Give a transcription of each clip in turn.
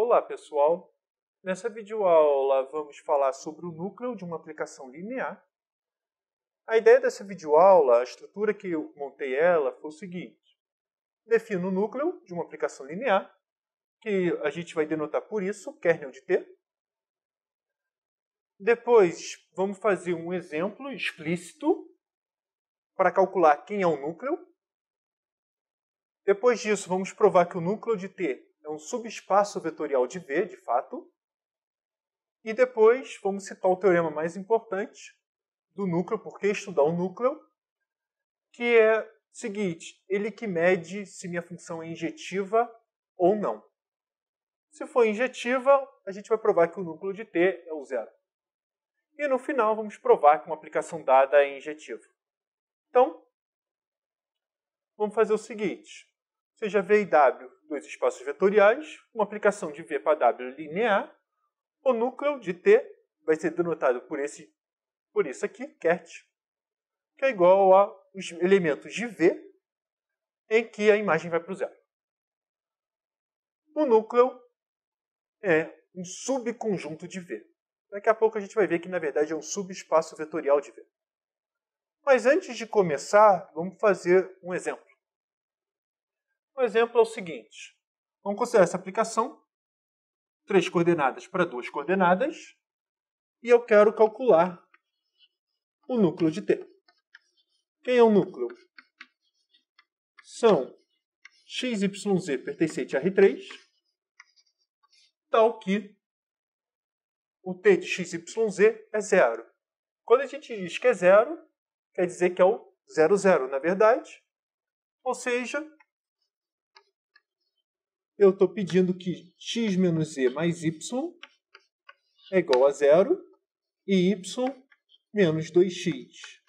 Olá pessoal, nessa videoaula vamos falar sobre o núcleo de uma aplicação linear. A ideia dessa videoaula, a estrutura que eu montei ela foi o seguinte: defino o núcleo de uma aplicação linear, que a gente vai denotar por isso, kernel de T. Depois vamos fazer um exemplo explícito para calcular quem é o núcleo. Depois disso vamos provar que o núcleo de T é um subespaço vetorial de V, de fato. E depois vamos citar o teorema mais importante do núcleo, porque estudar o núcleo, que é o seguinte: ele que mede se minha função é injetiva ou não. Se for injetiva, a gente vai provar que o núcleo de T é o zero. E no final vamos provar que uma aplicação dada é injetiva. Então, vamos fazer o seguinte: seja V e W dois espaços vetoriais, uma aplicação de V para W linear, o núcleo de T vai ser denotado por isso aqui, ket, que é igual aos elementos de V em que a imagem vai para o zero. O núcleo é um subconjunto de V. Daqui a pouco a gente vai ver que, na verdade, é um subespaço vetorial de V. Mas antes de começar, vamos fazer um exemplo. O exemplo é o seguinte: vamos considerar essa aplicação, 3 coordenadas para 2 coordenadas, e eu quero calcular o núcleo de T. Quem é o núcleo? São x, y, z pertencente a R3, tal que o T de x, y, z é zero. Quando a gente diz que é zero, quer dizer que é o 0, 0, na verdade. Ou seja, eu estou pedindo que x menos z mais y é igual a zero e y menos 2x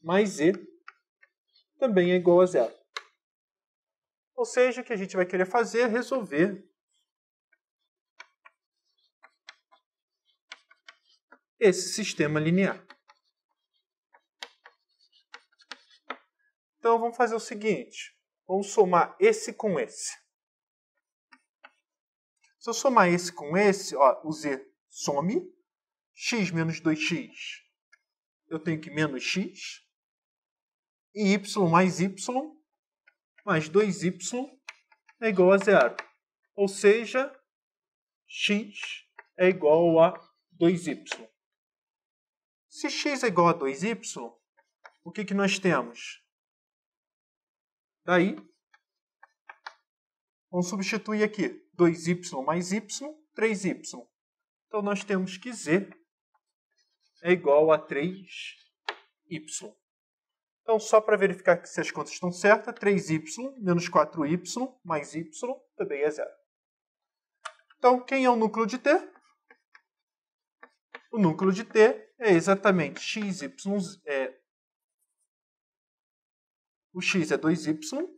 mais z também é igual a zero. Ou seja, o que a gente vai querer fazer é resolver esse sistema linear. Então vamos fazer o seguinte: vamos somar esse com esse. Se eu somar esse com esse, o z some, x menos 2x, eu tenho que menos x, e y mais 2y é igual a zero. Ou seja, x é igual a 2y. Se x é igual a 2y, o que nós temos? Daí, vamos substituir aqui 2y mais y, 3y. Então, nós temos que z é igual a 3y. Então, só para verificar que se as contas estão certas, 3y menos 4y mais y também é zero. Então, quem é o núcleo de T? O núcleo de T é exatamente x, y, o x é 2y,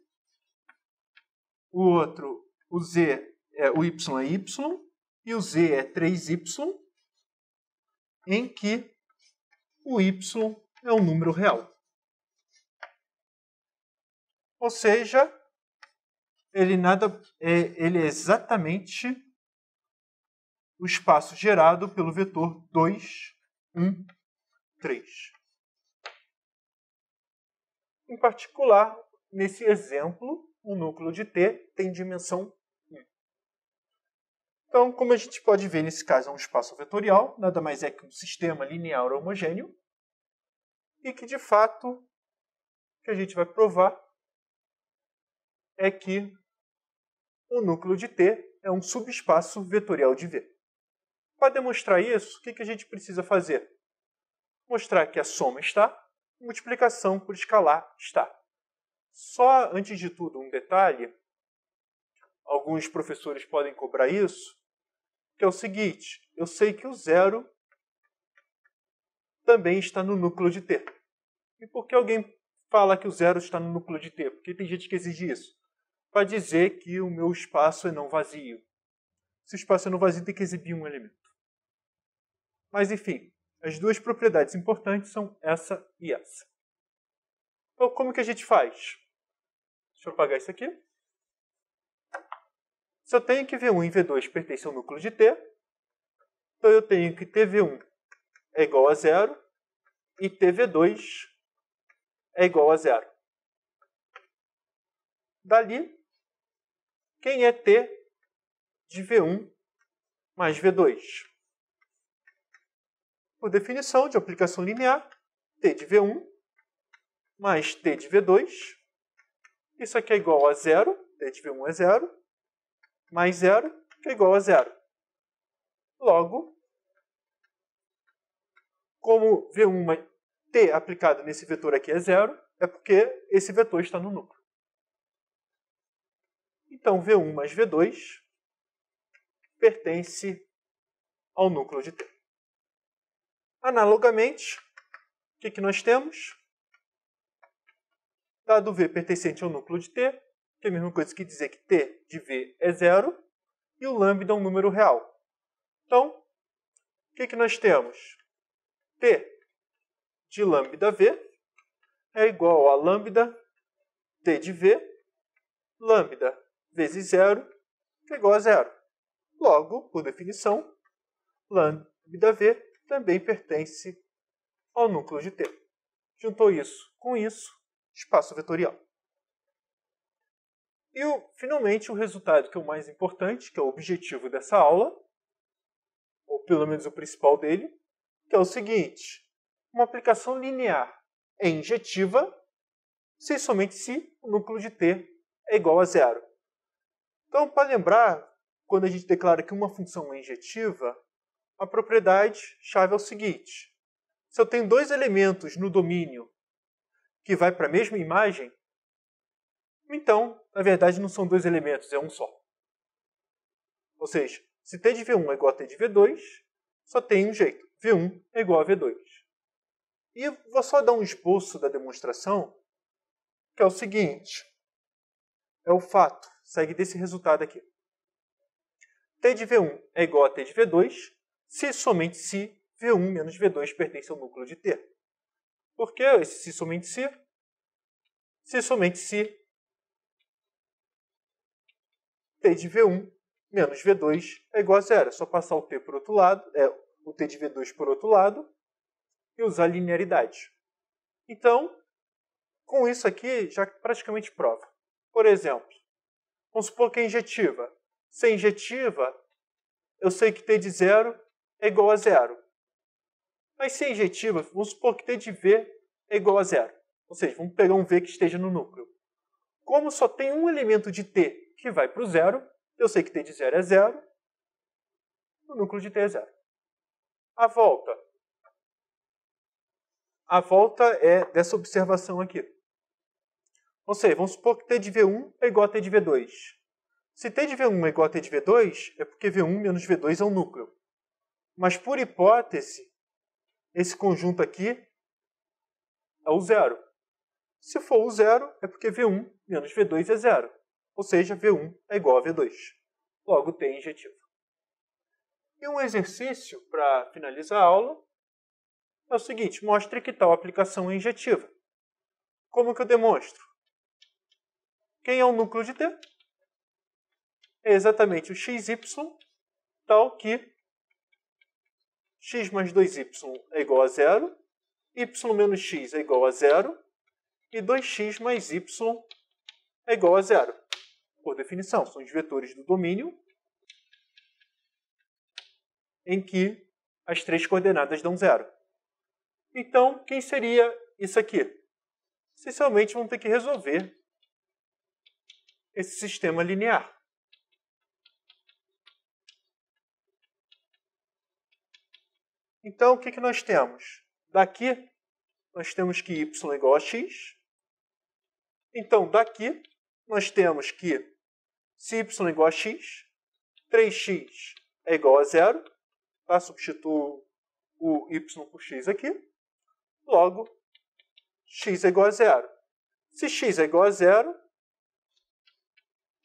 o z o y é y, e o z é 3y, em que o y é um número real. Ou seja, ele é exatamente o espaço gerado pelo vetor 2, 1, 3. Em particular, nesse exemplo, o núcleo de T tem dimensão 1. Então, como a gente pode ver, nesse caso é um espaço vetorial, nada mais é que um sistema linear homogêneo, e que, de fato, o que a gente vai provar é que o núcleo de T é um subespaço vetorial de V. Para demonstrar isso, o que a gente precisa fazer? Mostrar que a soma está, multiplicação por escalar está. Só, antes de tudo, um detalhe: alguns professores podem cobrar isso, que é o seguinte: eu sei que o zero também está no núcleo de T. E por que alguém fala que o zero está no núcleo de T? Porque tem gente que exige isso. Para dizer que o meu espaço é não vazio. Se o espaço é não vazio, tem que exibir um elemento. Mas, enfim, as duas propriedades importantes são essa e essa. Então, como que a gente faz? Deixa eu apagar isso aqui. Se eu tenho que V1 e V2 pertencem ao núcleo de T, então eu tenho que TV1 é igual a 0 e TV2 é igual a 0. Dali, quem é T de V1 mais V2? Por definição de aplicação linear, T de V1 mais T de V2. Isso aqui é igual a 0, T de V1 é 0, mais 0, que é igual a 0. Logo, como V1 mais T aplicado nesse vetor aqui é 0, é porque esse vetor está no núcleo. Então, V1 mais V2 pertence ao núcleo de T. Analogamente, o que nós temos? Dado V pertencente ao núcleo de T, que é a mesma coisa que dizer que T de V é 0 e o lambda é um número real. Então, o que nós temos? T de lambda V é igual a lambda T de V, lambda vezes 0, que é igual a 0. Logo, por definição, lambda V também pertence ao núcleo de T. Juntou isso com isso, espaço vetorial. E, finalmente, o resultado que é o mais importante, que é o objetivo dessa aula, ou pelo menos o principal dele, que é o seguinte: uma aplicação linear é injetiva se e somente se o núcleo de T é igual a 0. Então, para lembrar, quando a gente declara que uma função é injetiva, a propriedade-chave é o seguinte: se eu tenho dois elementos no domínio que vai para a mesma imagem, então, na verdade, não são dois elementos, é um só. Ou seja, se T de V1 é igual a T de V2, só tem um jeito. V1 é igual a V2. E vou só dar um esboço da demonstração, que é o seguinte. É o fato, segue desse resultado aqui. T de V1 é igual a T de V2, se e somente se V1 menos V2 pertence ao núcleo de T. Por que esse se somente se? Se somente se T de V1 menos V2 é igual a 0. É só passar o T por outro lado, o T de V2 por outro lado e usar a linearidade. Então, com isso aqui, já praticamente prova. Por exemplo, vamos supor que é injetiva. Se é injetiva, eu sei que T de 0 é igual a 0. Mas se é injetiva, vamos supor que T de V é igual a 0. Ou seja, vamos pegar um V que esteja no núcleo. Como só tem um elemento de T que vai para o 0, eu sei que T de 0 é 0, o núcleo de T é 0. A volta é dessa observação aqui. Ou seja, vamos supor que T de V1 é igual a T de V2. Se T de V1 é igual a T de V2, é porque V1 menos V2 é um núcleo. Mas, por hipótese, esse conjunto aqui é o 0. Se for o 0, é porque V1 menos V2 é 0. Ou seja, V1 é igual a V2. Logo, T é injetivo. E um exercício para finalizar a aula é o seguinte: mostre que tal aplicação é injetiva. Como que eu demonstro? Quem é o núcleo de T? É exatamente o xy, tal que x mais 2y é igual a 0, y menos x é igual a 0, e 2x mais y é igual a 0. Por definição, são os vetores do domínio em que as três coordenadas dão 0. Então, quem seria isso aqui? Essencialmente, vamos ter que resolver esse sistema linear. Então, o que nós temos? Daqui, nós temos que y é igual a x. Então, daqui, nós temos que se y é igual a x, 3x é igual a 0. Tá? Substituo o y por x aqui. Logo, x é igual a 0. Se x é igual a 0,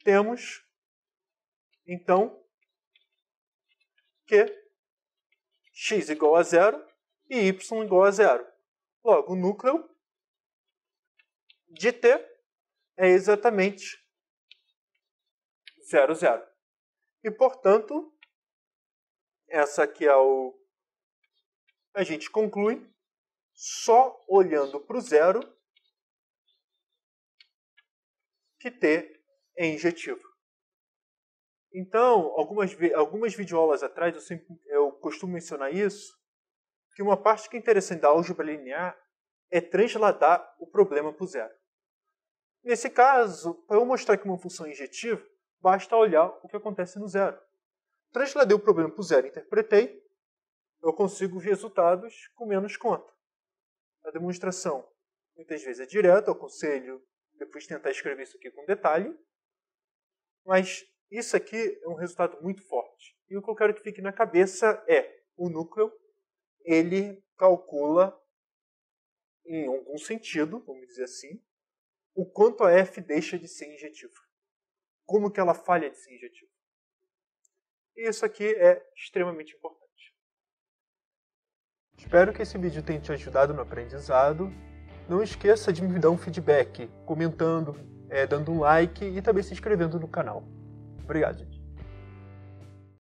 temos, então, que x igual a 0 e y igual a 0. Logo, o núcleo de T é exatamente 0, 0. E, portanto, essa aqui é o... A gente conclui só olhando para o zero que T é injetivo. Então, algumas videoaulas atrás eu costumo mencionar isso, que uma parte que é interessante da álgebra linear é transladar o problema para o zero. Nesse caso, para eu mostrar que uma função é injetiva, basta olhar o que acontece no zero. Transladei o problema para o zero, interpretei, eu consigo os resultados com menos conta. A demonstração muitas vezes é direta, eu aconselho depois tentar escrever isso aqui com detalhe, mas isso aqui é um resultado muito forte. E o que eu quero que fique na cabeça é, o núcleo, ele calcula, em algum sentido, vamos dizer assim, o quanto a f deixa de ser injetiva. Como que ela falha de ser injetiva. E isso aqui é extremamente importante. Espero que esse vídeo tenha te ajudado no aprendizado. Não esqueça de me dar um feedback, comentando, dando um like e também se inscrevendo no canal. Obrigado, gente.